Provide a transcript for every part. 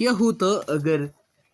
क्या होता अगर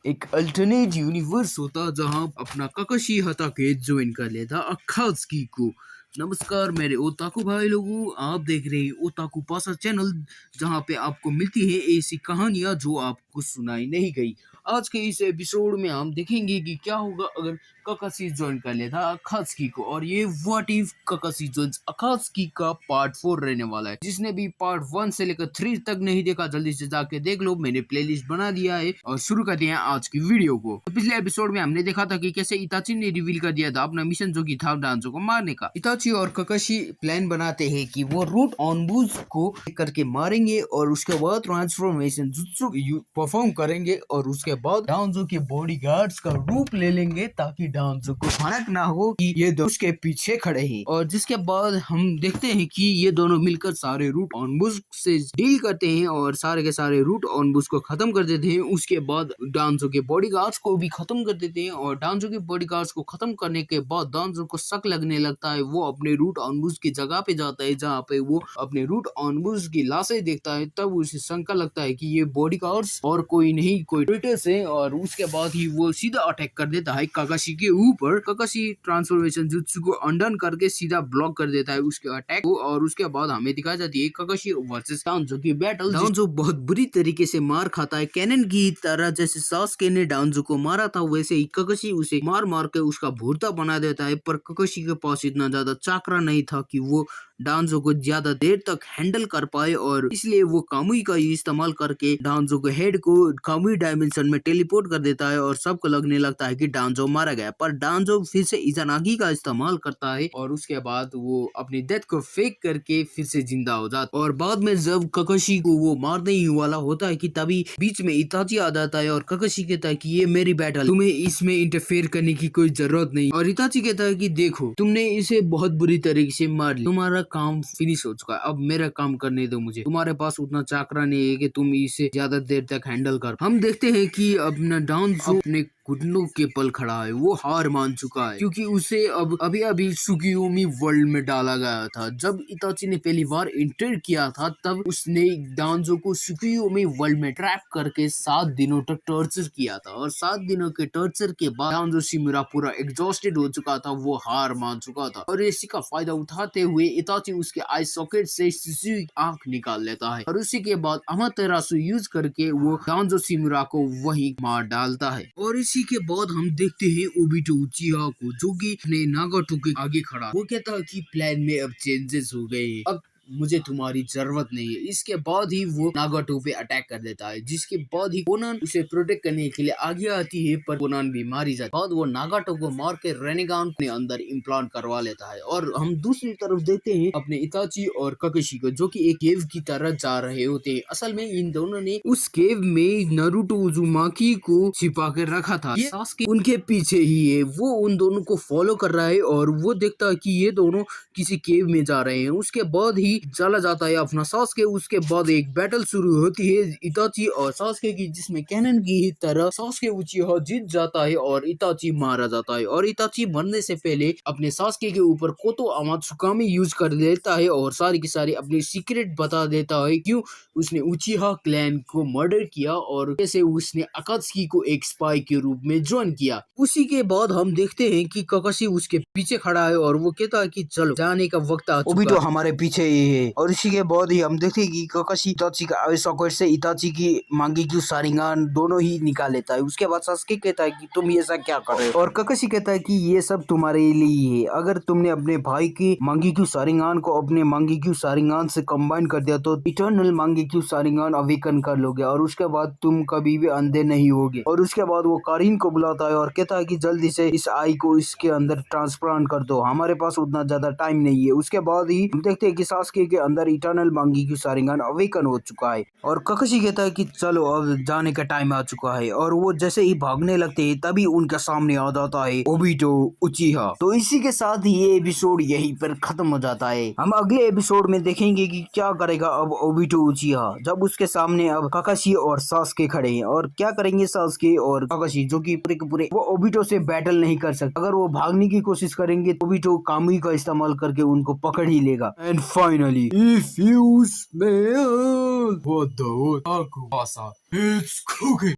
एक अल्टरनेट यूनिवर्स होता जहां अपना काकाशी हटाके ज्वाइन कर लेता अखात्सुकी को। नमस्कार मेरे ओताकू भाई लोगों, आप देख रहे हैं ओताकू पासा चैनल, जहां पे आपको मिलती है ऐसी कहानियां जो आपको सुनाई नहीं गई। आज के इस एपिसोड में हम देखेंगे कि क्या होगा अगर काकाशी ज्वाइन कर लेता अखात्सुकी को, और ये व्हाट इफ काकाशी ज्वाइंस अखात्सुकी का पार्ट 4 रहने वाला है। जिसने भी पार्ट 1 से लेकर 3 तक नहीं देखा, जल्दी से जाके देख लो, मैंने प्लेलिस्ट बना दिया है। और शुरू करते हैं आज की वीडियो को। तो पिछले एपिसोड में हमने देखा था कि कैसे इताची ने रिवील कर दिया था अपना मिशन, जो कि था डांजो को मारने का। इताची और काकाशी प्लान बनाते हैं कि वो रूट ऑनबूज को करके मारेंगे और उसके बाद ट्रांसफॉर्मेशन जुत्सु परफॉर्म करेंगे और उसके बाद डांजो के बॉडीगार्ड्स का रूप ले लेंगे, ताकि डांजो को भनक ना हो कि ये दोनों उसके पीछे खड़े हैं। और जिसके बाद हम देखते हैं कि ये दोनों मिलकर सारे रूट ऑनबूज से डील करते हैं और सारे के सारे रूट ऑनबूज को खत्म कर देते हैं। उसके बाद डांजो के बॉडीगार्ड्स को भी खत्म कर देते हैं और डांजो के बॉडीगार्ड्स को खत्म करने के बाद डांजो को शक लगने लगता है। वो अपने रूट ऑनबूज की जगह पे जाता है जहाँ पे वो अपने रूट ऑनबूज की लाशें देखता है। तब उसे शंका लगता है कि ये बॉडीगार्ड्स और कोई नहीं, कोई ट्रेटर्स है। और उसके बाद ही वो सीधा अटैक कर देता है काकाशी के ऊपर। काकाशी ट्रांसफॉर्मेशन जुत्सु को अनडन करके सीधा ब्लॉक कर देता है उसके अटैक को। और उसके बाद हमें दिखाई जाती है काकाशी वर्सेस डांजो की बैटल। डांजो बहुत बुरी तरीके से मार खाता है कैनन की तरह। जैसे सास्के ने डांजो को मारा था, वैसे ही काकाशी उसे मार मार के उसका भुर्ता बना देता है। पर काकाशी के पास इतना ज्यादा चाकरा नहीं था कि वो डांजो को ज्यादा देर तक हैंडल कर पाए, और इसलिए वो कामुई का इस्तेमाल करके डांजो के हेड को कामुई डायमेंशन में टेलीपोर्ट कर देता है और सबको लगने लगता है कि डांजो मारा गया। पर डांजो फिर से इजानागी का इस्तेमाल करता है और उसके बाद वो अपनी डेथ को फेक करके फिर से जिंदा हो जाता है। और बाद में जब काकाशी को वो मारने ही वाला होता है कि तभी बीच में इताची आ जाता है और काकाशी कहता है कि ये मेरी बैटल, तुम्हें इसमें इंटरफेयर करने की कोई जरूरत नहीं। और इताची कहता है कि देखो, तुमने इसे बहुत बुरी तरीके से मार लिया, तुम्हारा काम फिनिश हो चुका है, अब मेरा काम करने दो मुझे। तुम्हारे पास उतना चाकरा नहीं है कि तुम इसे ज्यादा देर तक हैंडल कर। हम देखते हैं कि अपना डांजो अपने घुटनों के पल खड़ा है। वो हार मान चुका है क्योंकि उसे अब अभी अभी सुकियोमी वर्ल्ड में डाला गया था। जब इताची ने पहली बार इंटर किया था, तब उसने डांजो को सुकियोमी वर्ल्ड में ट्रैप करके 7 दिनों तक टॉर्चर किया था। और 7 दिनों के टॉर्चर के बाद डांजो शिमुरा पूरा एग्जॉस्टेड हो चुका था, वो हार मान चुका था। और इसी का फायदा उठाते हुए इताची उसके आई सॉकेट से शिशु आंख निकाल लेता है और उसी के बाद अमातेरासु यूज करके वो डांजो शिमुरा को वही मार डालता है। और इसी के बाद हम देखते हैं ओबिटो उचिहा को, जो कि अपने नागाटो के आगे खड़ा। वो कहता है कि प्लान में अब चेंजेस हो गए हैं, अब मुझे तुम्हारी जरूरत नहीं है। इसके बाद ही वो नागाटो पे अटैक कर देता है, जिसके बाद ही कोनान उसे प्रोटेक्ट करने के लिए आगे आती है, पर कोनान भी मारी जाती है। बाद वो नागाटो को मार के रेनेगान अपने अंदर इम्प्लांट करवा लेता है। और हम दूसरी तरफ देखते हैं अपने इताची और काकाशी को, जो कि एक केव की तरह जा रहे होते हैं। असल में इन दोनों ने उस केव में नारुतो उजुमाकी को छिपा के रखा था। ये सास्के उनके पीछे ही है। वो उन दोनों को फॉलो कर रहा है और वो देखता है कि ये दोनों किसी केव में जा रहे हैं। उसके बाद ही चला जाता है अपना सास्के। उसके बाद एक बैटल शुरू होती है इताची और सास्के की, जिसमें कैनन की ही तरह सास्के उचिहा जीत जाता है और इताची मारा जाता है। और इताची मरने से पहले अपने सास्के के ऊपर कोतो अमात्सुकामी यूज कर देता है और सारी की सारी अपनी सीक्रेट बता देता है, क्यों उसने उचिहा क्लैन को मर्डर किया और कैसे उसने अकात्सुकी को एक स्पाई के रूप में ज्वाइन किया। उसी के बाद हम देखते हैं कि काकाशी उसके पीछे खड़ा है और वो कहता है कि चलो जाने का वक्त आ चुका है। हमारे पीछे ही है। और इसी के बाद ही हम देखते हैं कि काकाशी इताची का आई सॉकेट से इताची की मांगेक्यू शारिंगान दोनों ही निकाल लेता है। उसके बाद सास्के कहता है कि तुम ये सब क्या कर रहे हो, और काकाशी कहता है कि ये सब तुम्हारे लिए है। अगर तुमने अपने भाई की मांगेक्यू शारिंगान को अपने मांगेक्यू शारिंगान से कंबाइन कर दिया तो इटर्नल मांगेक्यू शारिंगान अवेकन कर लोगे और उसके बाद तुम कभी भी अंधे नहीं होगे। और उसके बाद वो कारिन को बुलाता है और कहता है कि जल्दी से इस आई को इसके अंदर ट्रांसप्लांट कर दो, हमारे पास उतना ज्यादा टाइम नहीं है। उसके बाद ही हम देखते हैं कि सास्के के अंदर इटर्नल मांगेक्यू शारिंगान अवेकन हो चुका है और काकाशी कहता है कि चलो अब जाने का टाइम आ चुका है। और वो जैसे ही भागने लगते हैं तभी उनके सामने आ जाता है ओबिटो उचिहा। तो इसी के साथ ही ये एपिसोड यहीं पर खत्म हो जाता है। हम अगले एपिसोड में देखेंगे कि क्या करेगा अब ओबिटो उचिहा, जब उसके सामने अब काकाशी और सास्के खड़े हैं। और क्या करेंगे सास्के और काकाशी, जो कि पूरे के पूरे वो ओबिटो से बैटल नहीं कर सकते। अगर वो भागने की कोशिश करेंगे तो ओबिटो कामुई का इस्तेमाल करके उनको पकड़ ही लेगा। And final finally. If you smell what the otaku pasa, it's cooking.